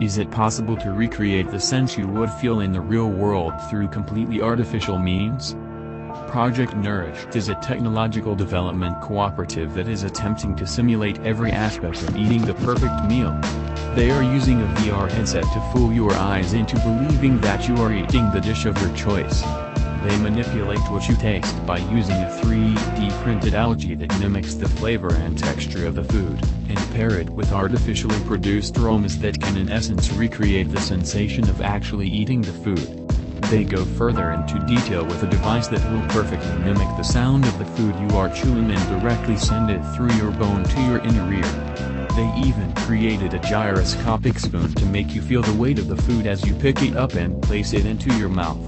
Is it possible to recreate the sense you would feel in the real world through completely artificial means? Project Nourished is a technological development cooperative that is attempting to simulate every aspect of eating the perfect meal. They are using a VR headset to fool your eyes into believing that you are eating the dish of your choice. They manipulate what you taste by using a 3D printed algae that mimics the flavor and texture of the food, and pair it with artificially produced aromas that can in essence recreate the sensation of actually eating the food. They go further into detail with a device that will perfectly mimic the sound of the food you are chewing and directly send it through your bone to your inner ear. They even created a gyroscopic spoon to make you feel the weight of the food as you pick it up and place it into your mouth.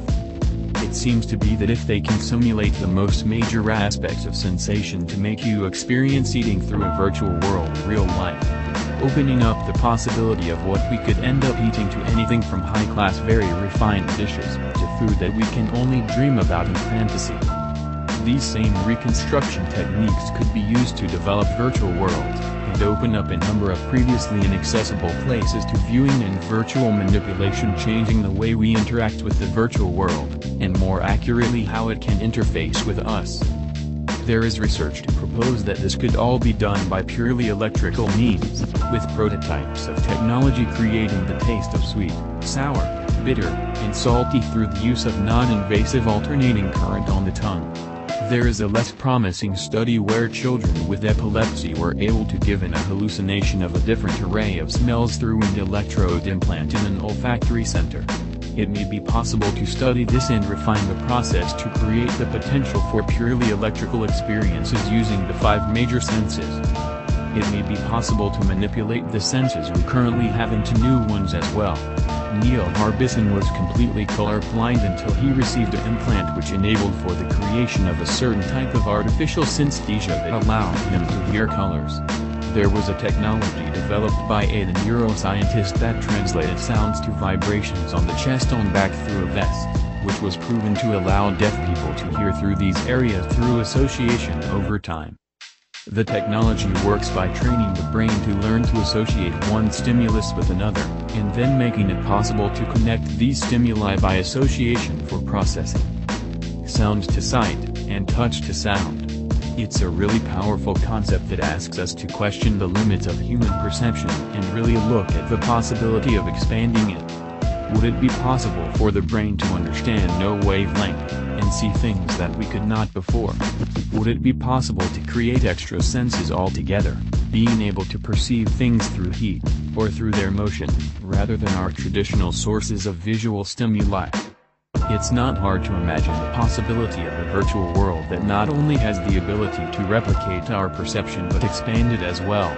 It seems to be that if they can simulate the most major aspects of sensation to make you experience eating through a virtual world in real life, opening up the possibility of what we could end up eating, to anything from high-class very refined dishes, to food that we can only dream about in fantasy. These same reconstruction techniques could be used to develop virtual worlds, and open up a number of previously inaccessible places to viewing and virtual manipulation, changing the way we interact with the virtual world, and more accurately how it can interface with us. There is research to propose that this could all be done by purely electrical means, with prototypes of technology creating the taste of sweet, sour, bitter, and salty through the use of non-invasive alternating current on the tongue. There is a less promising study where children with epilepsy were able to give in a hallucination of a different array of smells through an electrode implant in an olfactory center. It may be possible to study this and refine the process to create the potential for purely electrical experiences using the 5 major senses. It may be possible to manipulate the senses we currently have into new ones as well. Neil Harbisson was completely colorblind until he received an implant which enabled for the creation of a certain type of artificial synesthesia that allowed him to hear colors. There was a technology developed by a neuroscientist that translated sounds to vibrations on the chest and back through a vest, which was proven to allow deaf people to hear through these areas through association over time. The technology works by training the brain to learn to associate one stimulus with another, and then making it possible to connect these stimuli by association for processing. Sound to sight, and touch to sound. It's a really powerful concept that asks us to question the limits of human perception and really look at the possibility of expanding it. Would it be possible for the brain to understand no wavelength, and see things that we could not before? Would it be possible to create extra senses altogether, being able to perceive things through heat, or through their motion, rather than our traditional sources of visual stimuli? It's not hard to imagine the possibility of a virtual world that not only has the ability to replicate our perception but expand it as well.